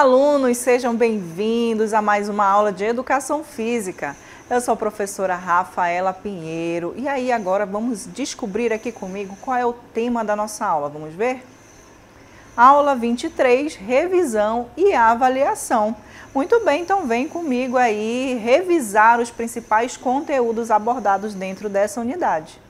alunos, sejam bem-vindos a mais uma aula de Educação Física. Eu sou a professora Rafaela Pinheiro e aí agora vamos descobrir aqui comigo qual é o tema da nossa aula. Vamos ver? Aula 23, revisão e avaliação. Muito bem, então vem comigo aí revisar os principais conteúdos abordados dentro dessa unidade.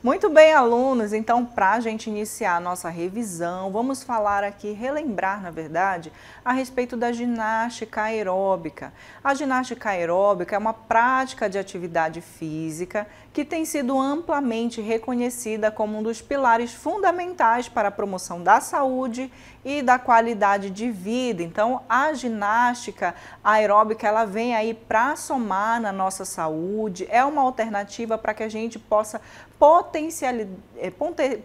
Muito bem, alunos, então para a gente iniciar a nossa revisão, vamos falar aqui, relembrar na verdade, a respeito da ginástica aeróbica. A ginástica aeróbica é uma prática de atividade física que tem sido amplamente reconhecida como um dos pilares fundamentais para a promoção da saúde e da qualidade de vida. Então, a ginástica aeróbica, ela vem aí para somar na nossa saúde, é uma alternativa para que a gente possa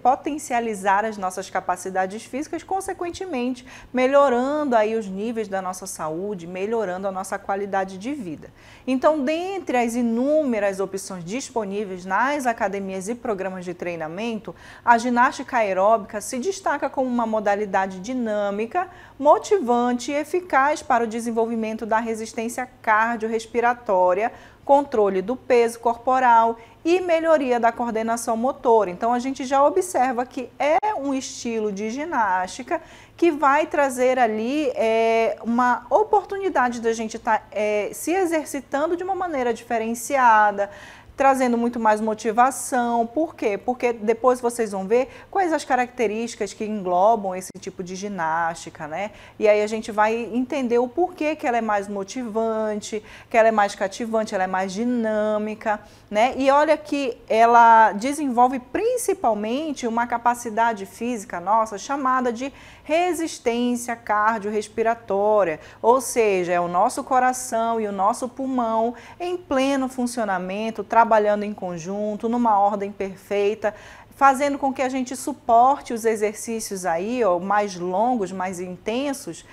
potencializar as nossas capacidades físicas, consequentemente, melhorando aí os níveis da nossa saúde, melhorando a nossa qualidade de vida. Então, dentre as inúmeras opções disponíveis nas academias e programas de treinamento, a ginástica aeróbica se destaca como uma modalidade dinâmica, motivante e eficaz para o desenvolvimento da resistência cardiorrespiratória, controle do peso corporal e melhoria da coordenação motora. Então, a gente já observa que é um estilo de ginástica que vai trazer ali uma oportunidade da gente estar se exercitando de uma maneira diferenciada, trazendo muito mais motivação. Por quê? Porque depois vocês vão ver quais as características que englobam esse tipo de ginástica, né? E aí a gente vai entender o porquê que ela é mais motivante, que ela é mais cativante, ela é mais dinâmica, né? E olha que ela desenvolve principalmente uma capacidade física nossa chamada de resistência cardiorrespiratória, ou seja, é o nosso coração e o nosso pulmão em pleno funcionamento, trabalhando em conjunto, numa ordem perfeita, fazendo com que a gente suporte os exercícios aí, ó, mais longos, mais intensos,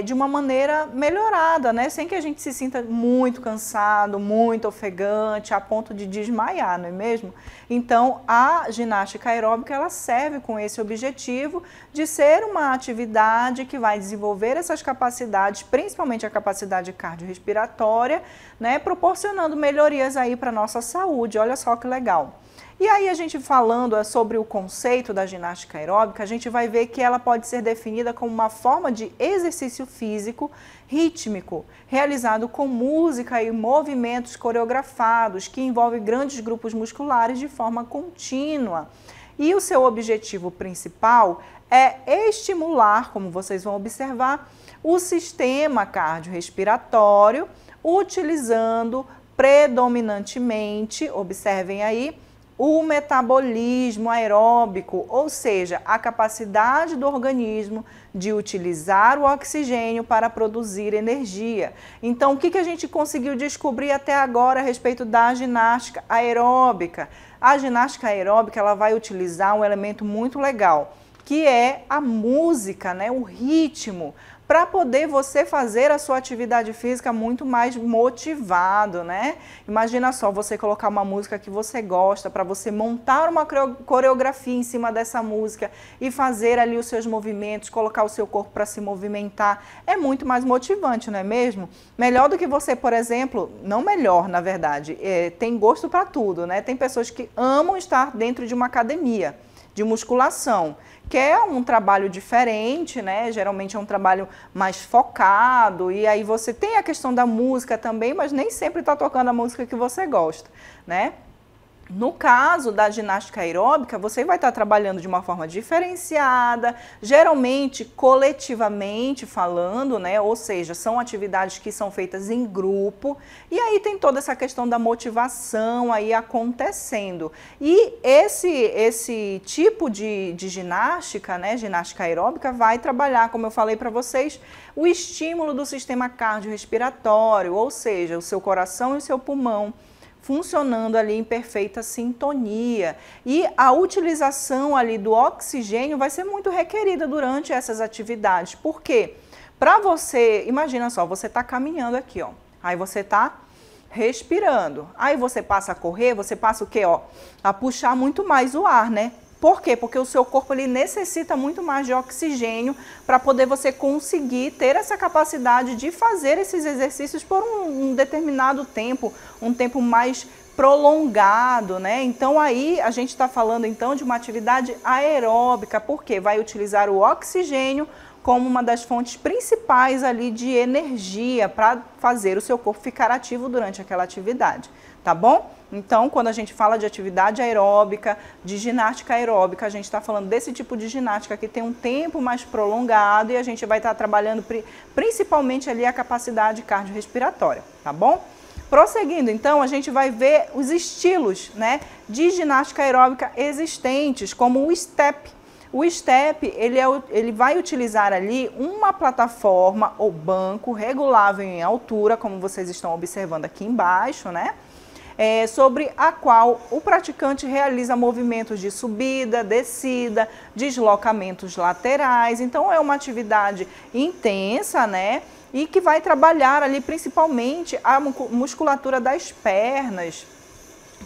de uma maneira melhorada, né? Sem que a gente se sinta muito cansado, muito ofegante, a ponto de desmaiar, não é mesmo? Então, a ginástica aeróbica, ela serve com esse objetivo de ser uma atividade que vai desenvolver essas capacidades, principalmente a capacidade cardiorrespiratória, né? Proporcionando melhorias aí para a nossa saúde. Olha só que legal. E aí a gente falando sobre o conceito da ginástica aeróbica, a gente vai ver que ela pode ser definida como uma forma de exercício físico rítmico, realizado com música e movimentos coreografados, que envolve grandes grupos musculares de forma contínua. E o seu objetivo principal é estimular, como vocês vão observar, o sistema cardiorrespiratório, utilizando predominantemente, observem aí, o metabolismo aeróbico, ou seja, a capacidade do organismo de utilizar o oxigênio para produzir energia. Então, o que a gente conseguiu descobrir até agora a respeito da ginástica aeróbica? A ginástica aeróbica, ela vai utilizar um elemento muito legal, que é a música, né? O ritmo, para poder você fazer a sua atividade física muito mais motivado, né? Imagina só, você colocar uma música que você gosta, para você montar uma coreografia em cima dessa música e fazer ali os seus movimentos, colocar o seu corpo para se movimentar, é muito mais motivante, não é mesmo? Melhor do que você, por exemplo, não melhor, na verdade, tem gosto para tudo, né? Tem pessoas que amam estar dentro de uma academia de musculação, que é um trabalho diferente, né? Geralmente é um trabalho mais focado, e aí você tem a questão da música também, mas nem sempre está tocando a música que você gosta, né? No caso da ginástica aeróbica, você vai estar trabalhando de uma forma diferenciada, geralmente coletivamente falando, né? Ou seja, são atividades que são feitas em grupo, e aí tem toda essa questão da motivação aí acontecendo. E esse tipo de ginástica, né? Ginástica aeróbica, vai trabalhar, como eu falei para vocês, o estímulo do sistema cardiorrespiratório, ou seja, o seu coração e o seu pulmão funcionando ali em perfeita sintonia. E a utilização ali do oxigênio vai ser muito requerida durante essas atividades. Por quê? Para você, imagina só, você está caminhando aqui, ó. Aí você está respirando. Aí você passa a correr, você passa o quê? Ó, a puxar muito mais o ar, né? Por quê? Porque o seu corpo ele necessita muito mais de oxigênio para poder você conseguir ter essa capacidade de fazer esses exercícios por um determinado tempo, um tempo mais prolongado, né? Então aí a gente está falando então de uma atividade aeróbica, porque vai utilizar o oxigênio como uma das fontes principais ali de energia para fazer o seu corpo ficar ativo durante aquela atividade, tá bom? Então, quando a gente fala de atividade aeróbica, de ginástica aeróbica, a gente está falando desse tipo de ginástica que tem um tempo mais prolongado e a gente vai estar trabalhando principalmente ali a capacidade cardiorrespiratória, tá bom? Prosseguindo, então, a gente vai ver os estilos, né, de ginástica aeróbica existentes, como o step. O step, ele vai utilizar ali uma plataforma ou banco regulável em altura, como vocês estão observando aqui embaixo, né? Sobre a qual o praticante realiza movimentos de subida, descida, deslocamentos laterais. Então, é uma atividade intensa, né? E que vai trabalhar ali principalmente a musculatura das pernas,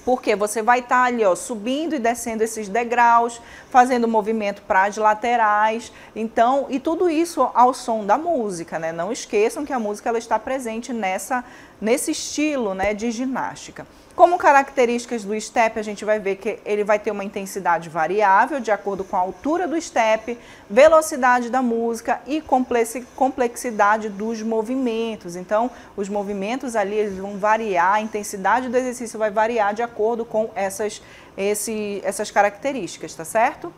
porque você vai estar ali, ó, subindo e descendo esses degraus, fazendo movimento para as laterais, então, e tudo isso ao som da música, né? Não esqueçam que a música ela está presente nesse estilo, né, de ginástica. Como características do step, a gente vai ver que ele vai ter uma intensidade variável de acordo com a altura do step, velocidade da música e complexidade dos movimentos. Então, os movimentos ali eles vão variar, a intensidade do exercício vai variar de acordo com essas características, tá certo?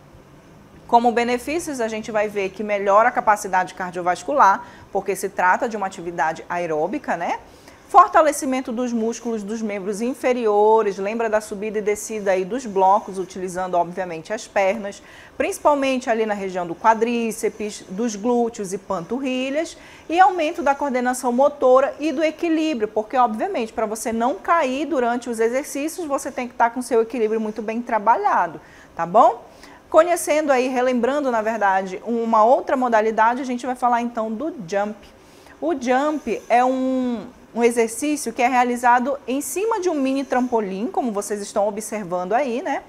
Como benefícios, a gente vai ver que melhora a capacidade cardiovascular, porque se trata de uma atividade aeróbica, né? Fortalecimento dos músculos dos membros inferiores, lembra da subida e descida aí dos blocos, utilizando obviamente as pernas, principalmente ali na região do quadríceps, dos glúteos e panturrilhas, e aumento da coordenação motora e do equilíbrio, porque obviamente para você não cair durante os exercícios, você tem que estar com seu equilíbrio muito bem trabalhado, tá bom? Conhecendo aí, relembrando na verdade, uma outra modalidade, a gente vai falar então do jump. O jump é um exercício que é realizado em cima de um mini trampolim, como vocês estão observando aí, né?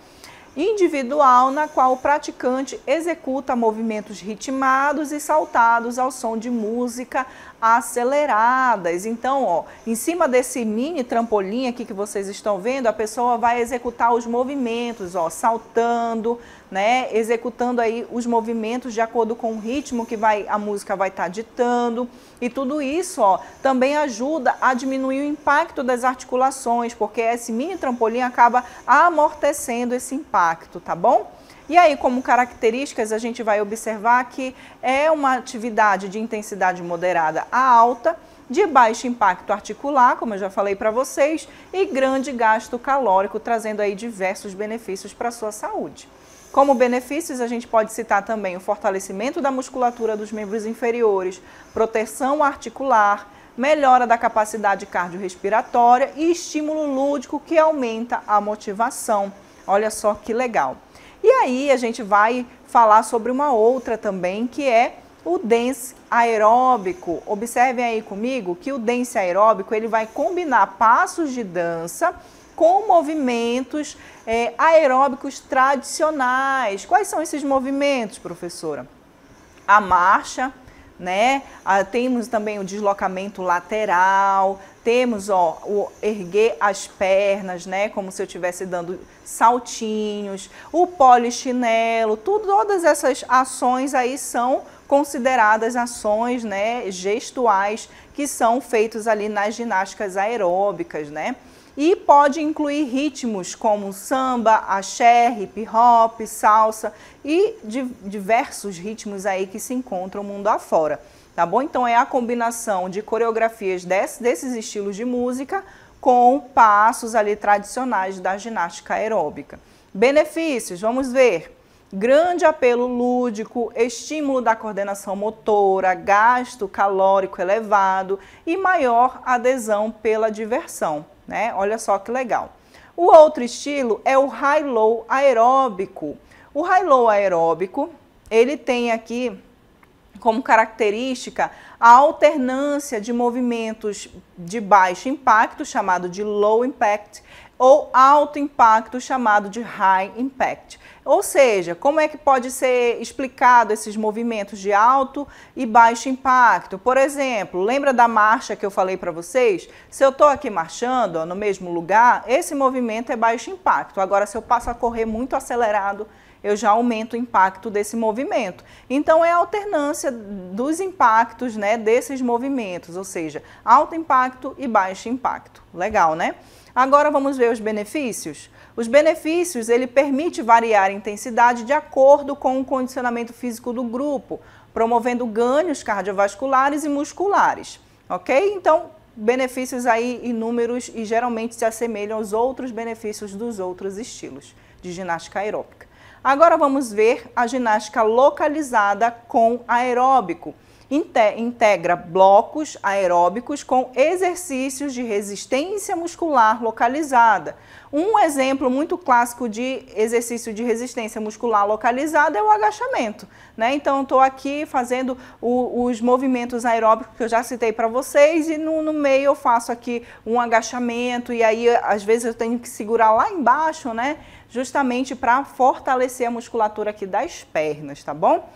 Individual, na qual o praticante executa movimentos ritmados e saltados ao som de música aceleradas. Então, ó, em cima desse mini trampolim aqui que vocês estão vendo, a pessoa vai executar os movimentos, ó, saltando, né, executando aí os movimentos de acordo com o ritmo que a música vai estar ditando. E tudo isso, ó, também ajuda a diminuir o impacto das articulações, porque esse mini trampolim acaba amortecendo esse impacto, tá bom? E aí, como características, a gente vai observar que é uma atividade de intensidade moderada a alta, de baixo impacto articular, como eu já falei para vocês, e grande gasto calórico, trazendo aí diversos benefícios para a sua saúde. Como benefícios, a gente pode citar também o fortalecimento da musculatura dos membros inferiores, proteção articular, melhora da capacidade cardiorrespiratória e estímulo lúdico que aumenta a motivação. Olha só que legal. E aí a gente vai falar sobre uma outra também, que é o dance aeróbico. Observem aí comigo que o dance aeróbico ele vai combinar passos de dança com movimentos aeróbicos tradicionais. Quais são esses movimentos, professora? A marcha, né? Temos também o deslocamento lateral, temos o erguer as pernas, né? Como se eu estivesse dando saltinhos, o polichinelo, todas essas ações aí são consideradas ações, né, gestuais que são feitos ali nas ginásticas aeróbicas, né? E pode incluir ritmos como samba, axé, hip hop, salsa e diversos ritmos aí que se encontram mundo afora, tá bom? Então é a combinação de coreografias desses estilos de música com passos ali tradicionais da ginástica aeróbica. Benefícios, vamos ver. Grande apelo lúdico, estímulo da coordenação motora, gasto calórico elevado e maior adesão pela diversão, né? Olha só que legal. O outro estilo é o high-low aeróbico. O high-low aeróbico, ele tem aqui como característica a alternância de movimentos de baixo impacto, chamado de low impact, ou alto impacto, chamado de high impact. Ou seja, como é que pode ser explicado esses movimentos de alto e baixo impacto? Por exemplo, lembra da marcha que eu falei para vocês? Se eu estou aqui marchando, ó, no mesmo lugar, esse movimento é baixo impacto. Agora, se eu passo a correr muito acelerado, eu já aumento o impacto desse movimento. Então, é a alternância dos impactos, né, desses movimentos, ou seja, alto impacto e baixo impacto. Legal, né? Agora vamos ver os benefícios. Os benefícios, ele permite variar a intensidade de acordo com o condicionamento físico do grupo, promovendo ganhos cardiovasculares e musculares, ok? Então, benefícios aí inúmeros e geralmente se assemelham aos outros benefícios dos outros estilos de ginástica aeróbica. Agora vamos ver a ginástica localizada com aeróbico. Integra blocos aeróbicos com exercícios de resistência muscular localizada. Um exemplo muito clássico de exercício de resistência muscular localizada é o agachamento, né? Então, estou aqui fazendo os movimentos aeróbicos que eu já citei para vocês e no meio eu faço aqui um agachamento e aí, às vezes, eu tenho que segurar lá embaixo, né? Justamente para fortalecer a musculatura aqui das pernas, tá bom?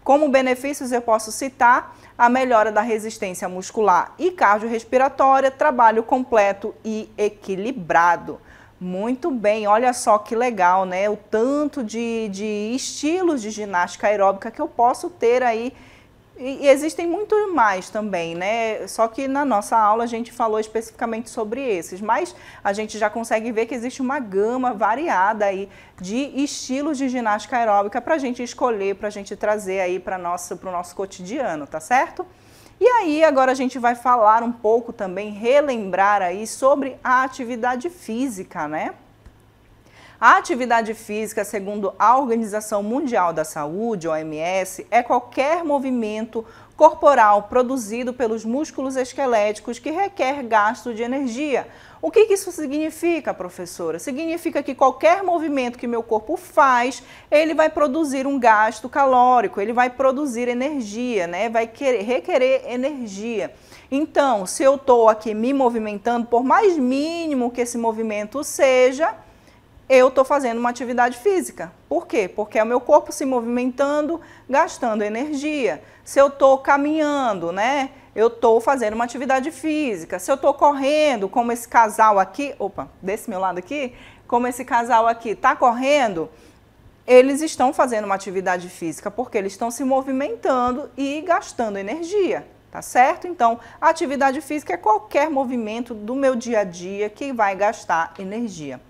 Como benefícios eu posso citar a melhora da resistência muscular e cardiorrespiratória, trabalho completo e equilibrado. Muito bem, olha só que legal, né? O tanto de estilos de ginástica aeróbica que eu posso ter aí. E existem muito mais também, né? Só que na nossa aula a gente falou especificamente sobre esses, mas a gente já consegue ver que existe uma gama variada aí de estilos de ginástica aeróbica para a gente escolher, para a gente trazer aí para o nosso cotidiano, tá certo? E aí agora a gente vai falar um pouco também, relembrar aí sobre a atividade física, né? A atividade física, segundo a Organização Mundial da Saúde, OMS, é qualquer movimento corporal produzido pelos músculos esqueléticos que requer gasto de energia. O que isso significa, professora? Significa que qualquer movimento que meu corpo faz, ele vai produzir um gasto calórico, ele vai produzir energia, né? Vai requerer energia. Então, se eu estou aqui me movimentando, por mais mínimo que esse movimento seja, eu estou fazendo uma atividade física. Por quê? Porque é o meu corpo se movimentando, gastando energia. Se eu estou caminhando, né? Eu estou fazendo uma atividade física. Se eu estou correndo, como esse casal aqui, opa, desse meu lado aqui, como esse casal aqui está correndo, eles estão fazendo uma atividade física porque eles estão se movimentando e gastando energia. Tá certo? Então, a atividade física é qualquer movimento do meu dia a dia que vai gastar energia.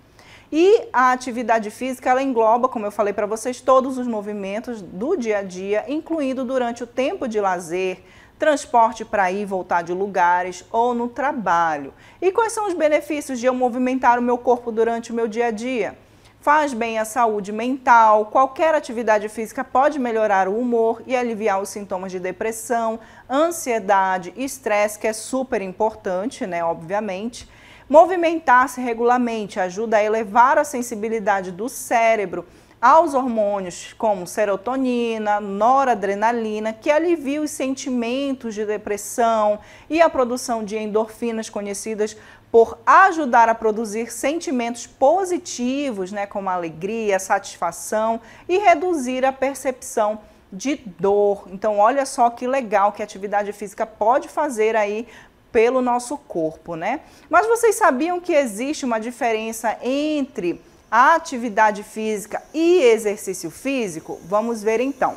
E a atividade física, ela engloba, como eu falei para vocês, todos os movimentos do dia a dia, incluindo durante o tempo de lazer, transporte para ir e voltar de lugares ou no trabalho. E quais são os benefícios de eu movimentar o meu corpo durante o meu dia a dia? Faz bem à saúde mental, qualquer atividade física pode melhorar o humor e aliviar os sintomas de depressão, ansiedade, estresse, que é super importante, né, obviamente. Movimentar-se regularmente ajuda a elevar a sensibilidade do cérebro aos hormônios como serotonina, noradrenalina, que aliviam os sentimentos de depressão e a produção de endorfinas conhecidas por ajudar a produzir sentimentos positivos, né, como alegria, satisfação e reduzir a percepção de dor. Então, olha só que legal que a atividade física pode fazer aí pelo nosso corpo, né? Mas vocês sabiam que existe uma diferença entre a atividade física e exercício físico? Vamos ver então.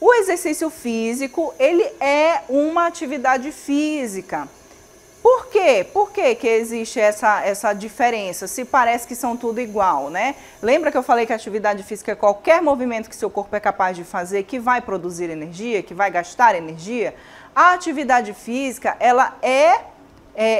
O exercício físico, ele é uma atividade física. Por quê? Por que que existe essa diferença? Se parece que são tudo igual, né? Lembra que eu falei que a atividade física é qualquer movimento que seu corpo é capaz de fazer que vai produzir energia, que vai gastar energia? A atividade física, ela é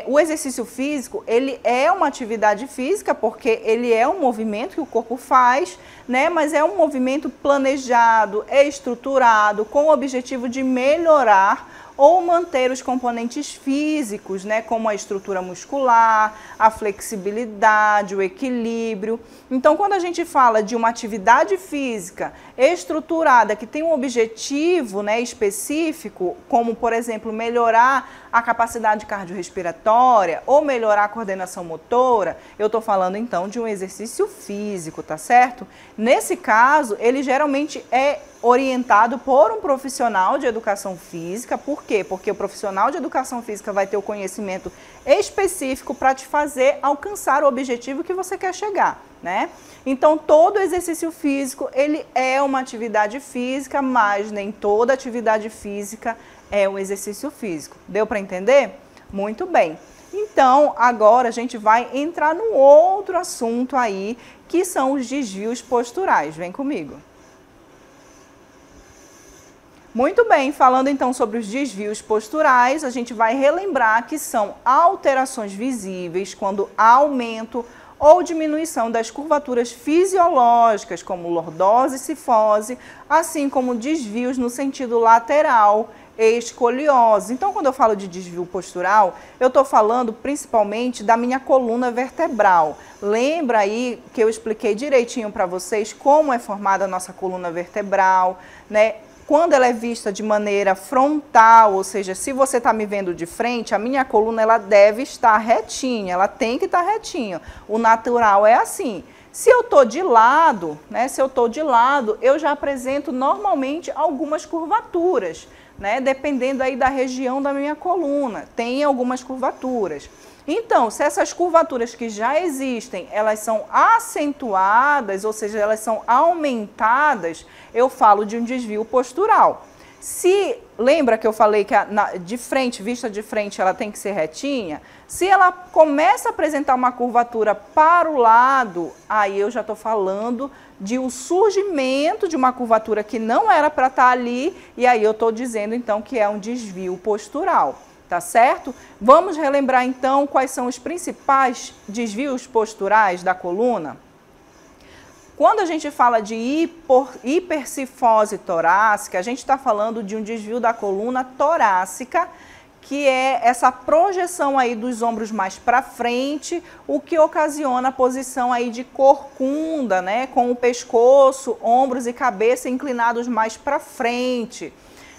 o exercício físico, ele é uma atividade física, porque ele é um movimento que o corpo faz, né? Mas é um movimento planejado, estruturado, com o objetivo de melhorar ou manter os componentes físicos, né, como a estrutura muscular, a flexibilidade, o equilíbrio. Então, quando a gente fala de uma atividade física estruturada que tem um objetivo, né, específico, como, por exemplo, melhorar a capacidade cardiorrespiratória ou melhorar a coordenação motora, eu estou falando então de um exercício físico, tá certo? Nesse caso, ele geralmente é orientado por um profissional de educação física. Por quê? Porque o profissional de educação física vai ter o conhecimento específico para te fazer alcançar o objetivo que você quer chegar, né? Então, todo exercício físico, ele é uma atividade física, mas nem toda atividade física é um exercício físico. Deu para entender? Muito bem. Então, agora a gente vai entrar num outro assunto aí, que são os desvios posturais. Vem comigo. Muito bem, falando então sobre os desvios posturais, a gente vai relembrar que são alterações visíveis quando há aumento ou diminuição das curvaturas fisiológicas, como lordose e cifose, assim como desvios no sentido lateral, escoliose. Então, quando eu falo de desvio postural, eu estou falando principalmente da minha coluna vertebral. Lembra aí que eu expliquei direitinho para vocês como é formada a nossa coluna vertebral, né? Quando ela é vista de maneira frontal, ou seja, se você está me vendo de frente, a minha coluna ela deve estar retinha, ela tem que estar retinha. O natural é assim. Se eu estou de lado, né? Se eu estou de lado, eu já apresento normalmente algumas curvaturas, né? Dependendo aí da região da minha coluna, tem algumas curvaturas. Então, se essas curvaturas que já existem, elas são acentuadas, ou seja, elas são aumentadas, eu falo de um desvio postural. Se, lembra que eu falei que de frente, vista de frente, ela tem que ser retinha? Se ela começa a apresentar uma curvatura para o lado, aí eu já estou falando de um surgimento de uma curvatura que não era para estar ali, e aí eu estou dizendo então que é um desvio postural. Tá certo? Vamos relembrar então quais são os principais desvios posturais da coluna? Quando a gente fala de hipercifose torácica, a gente está falando de um desvio da coluna torácica, que é essa projeção aí dos ombros mais para frente, o que ocasiona a posição aí de corcunda, né? Com o pescoço, ombros e cabeça inclinados mais para frente.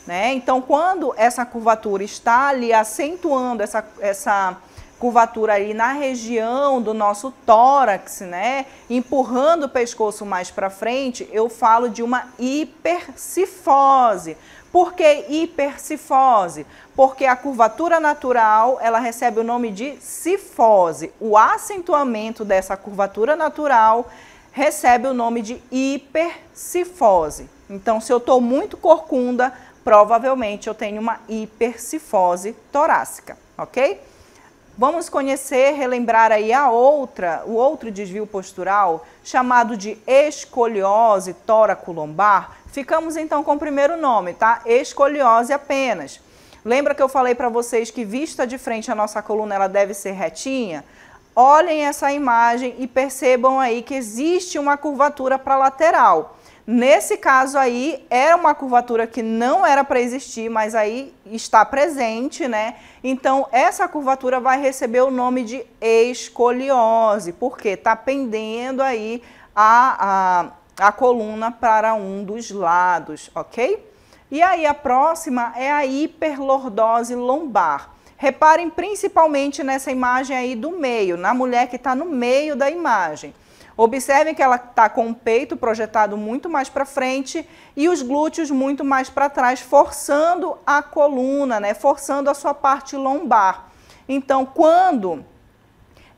Né? Então, quando essa curvatura está ali acentuando essa curvatura ali na região do nosso tórax, né? Empurrando o pescoço mais para frente, eu falo de uma hipercifose. Por que hipercifose? Porque a curvatura natural, ela recebe o nome de cifose. O acentuamento dessa curvatura natural recebe o nome de hipercifose. Então, se eu estou muito corcunda, provavelmente eu tenho uma hipercifose torácica, ok? Vamos conhecer, relembrar aí o outro desvio postural, chamado de escoliose tóraco-lombar. Ficamos então com o primeiro nome, tá? Escoliose apenas. Lembra que eu falei para vocês que vista de frente a nossa coluna ela deve ser retinha? Olhem essa imagem e percebam aí que existe uma curvatura para a lateral. Nesse caso aí, era uma curvatura que não era para existir, mas aí está presente, né? Então, essa curvatura vai receber o nome de escoliose, porque está pendendo aí a coluna para um dos lados, ok? E aí, a próxima é a hiperlordose lombar. Reparem principalmente nessa imagem aí do meio, na mulher que está no meio da imagem. Observem que ela está com o peito projetado muito mais para frente e os glúteos muito mais para trás, forçando a coluna, né? Forçando a sua parte lombar. Então, quando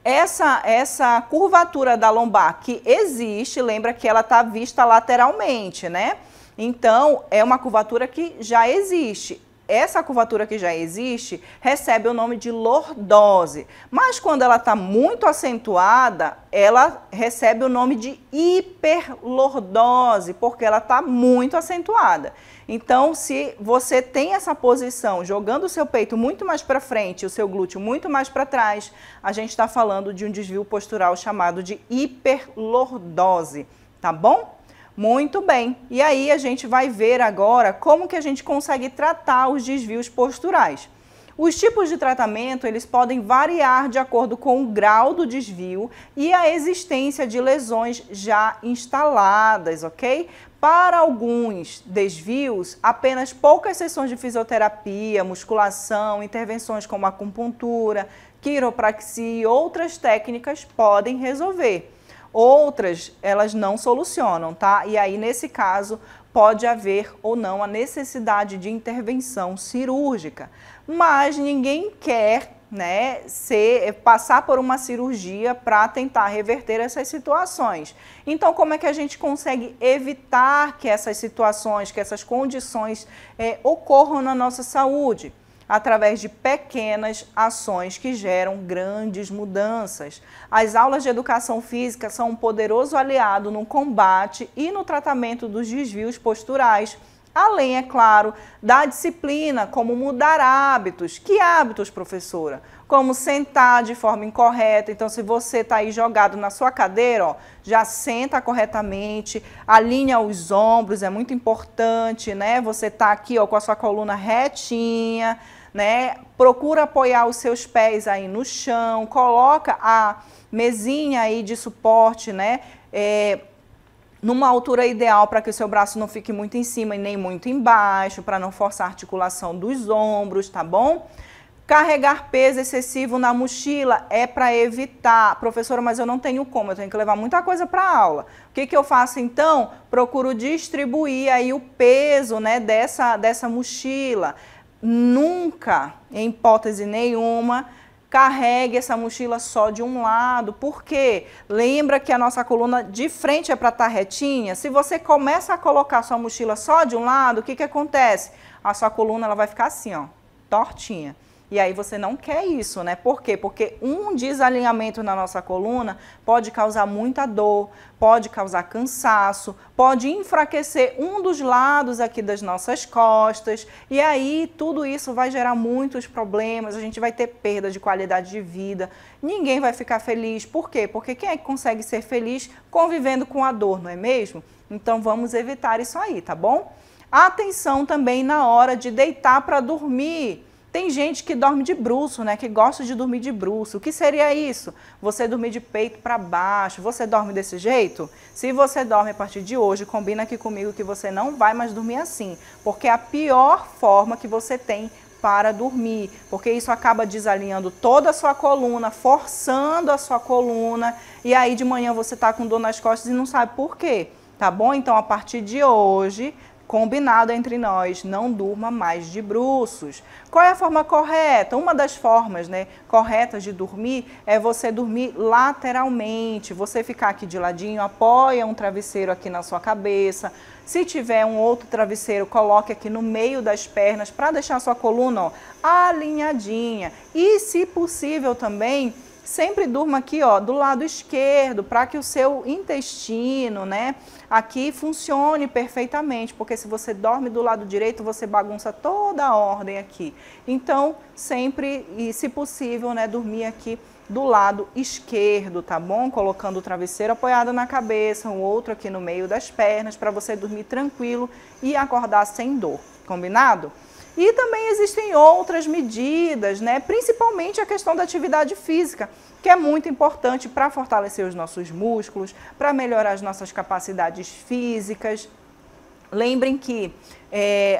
essa curvatura da lombar que existe, lembra que ela está vista lateralmente, né? Então, é uma curvatura que já existe. essa curvatura que já existe recebe o nome de lordose, mas quando ela está muito acentuada, ela recebe o nome de hiperlordose, porque ela está muito acentuada. Então, se você tem essa posição, jogando o seu peito muito mais para frente, o seu glúteo muito mais para trás, a gente está falando de um desvio postural chamado de hiperlordose, tá bom? Muito bem, e aí a gente vai ver agora como que a gente consegue tratar os desvios posturais. Os tipos de tratamento, eles podem variar de acordo com o grau do desvio e a existência de lesões já instaladas, ok? Para alguns desvios, apenas poucas sessões de fisioterapia, musculação, intervenções como acupuntura, quiropraxia e outras técnicas podem resolver. Outras, elas não solucionam, tá? E aí, nesse caso, pode haver ou não a necessidade de intervenção cirúrgica. Mas ninguém quer, né, passar por uma cirurgia para tentar reverter essas situações. Então, como é que a gente consegue evitar que essas situações, que essas condições ocorram na nossa saúde? Através de pequenas ações que geram grandes mudanças. As aulas de educação física são um poderoso aliado no combate e no tratamento dos desvios posturais, além, é claro, da disciplina, como mudar hábitos. Que hábitos, professora? Como sentar de forma incorreta. Então, se você está aí jogado na sua cadeira, ó, já senta corretamente, alinha os ombros, é muito importante, né? Você está aqui, ó, com a sua coluna retinha, né? Procura apoiar os seus pés aí no chão, coloca a mesinha aí de suporte, né? Numa altura ideal para que o seu braço não fique muito em cima e nem muito embaixo, para não forçar a articulação dos ombros, tá bom? Carregar peso excessivo na mochila é para evitar. Professora, mas eu não tenho como, eu tenho que levar muita coisa para a aula. O que que eu faço então? Procuro distribuir aí o peso, né, dessa mochila. Nunca, em hipótese nenhuma, carregue essa mochila só de um lado. Por quê? Lembra que a nossa coluna de frente é para estar retinha? Se você começa a colocar sua mochila só de um lado, o que que acontece? A sua coluna ela vai ficar assim, ó, tortinha. E aí você não quer isso, né? Por quê? Porque um desalinhamento na nossa coluna pode causar muita dor, pode causar cansaço, pode enfraquecer um dos lados aqui das nossas costas. E aí tudo isso vai gerar muitos problemas, a gente vai ter perda de qualidade de vida, ninguém vai ficar feliz. Por quê? Porque quem é que consegue ser feliz convivendo com a dor, não é mesmo? Então vamos evitar isso aí, tá bom? Atenção também na hora de deitar para dormir. Tem gente que dorme de bruço, né? Que gosta de dormir de bruço. O que seria isso? Você dormir de peito para baixo. Você dorme desse jeito? Se você dorme a partir de hoje, combina aqui comigo que você não vai mais dormir assim. Porque é a pior forma que você tem para dormir. Porque isso acaba desalinhando toda a sua coluna, forçando a sua coluna. E aí de manhã você tá com dor nas costas e não sabe por quê. Tá bom? Então a partir de hoje, combinado entre nós, não durma mais de bruços. Qual é a forma correta? Uma das formas, né, corretas de dormir é você dormir lateralmente. Você ficar aqui de ladinho, apoia um travesseiro aqui na sua cabeça. Se tiver um outro travesseiro, coloque aqui no meio das pernas para deixar a sua coluna, ó, alinhadinha. E, se possível também, sempre durma aqui, ó, do lado esquerdo, para que o seu intestino, né, aqui funcione perfeitamente, porque se você dorme do lado direito, você bagunça toda a ordem aqui. Então, sempre, e se possível, né, dormir aqui do lado esquerdo, tá bom? Colocando o travesseiro apoiado na cabeça, o outro aqui no meio das pernas, para você dormir tranquilo e acordar sem dor, combinado? E também existem outras medidas, né? Principalmente a questão da atividade física, que é muito importante para fortalecer os nossos músculos, para melhorar as nossas capacidades físicas. Lembrem que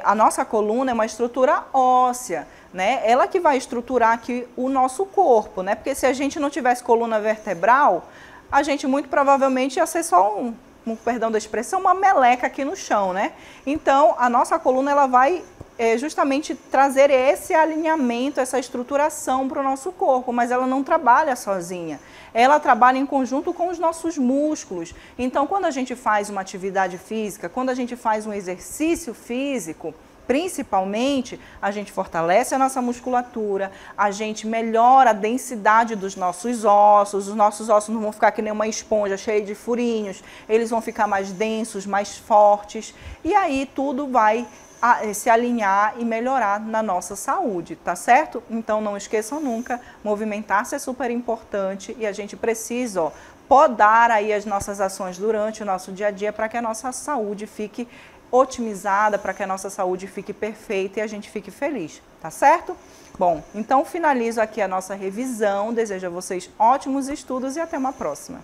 a nossa coluna é uma estrutura óssea, né? Ela que vai estruturar aqui o nosso corpo, né? Porque se a gente não tivesse coluna vertebral, a gente muito provavelmente ia ser só perdão da expressão, uma meleca aqui no chão, né? Então, a nossa coluna ela vai justamente trazer esse alinhamento, essa estruturação para o nosso corpo, mas ela não trabalha sozinha. Ela trabalha em conjunto com os nossos músculos. Então, quando a gente faz uma atividade física, quando a gente faz um exercício físico, Principalmente, a gente fortalece a nossa musculatura, a gente melhora a densidade dos nossos ossos, os nossos ossos não vão ficar que nem uma esponja cheia de furinhos, eles vão ficar mais densos, mais fortes, e aí tudo vai se alinhar e melhorar na nossa saúde, tá certo? Então não esqueçam nunca, movimentar-se é super importante e a gente precisa, ó, podar aí as nossas ações durante o nosso dia a dia para que a nossa saúde fique otimizada, para que a nossa saúde fique perfeita e a gente fique feliz, tá certo? Bom, então finalizo aqui a nossa revisão, desejo a vocês ótimos estudos e até uma próxima.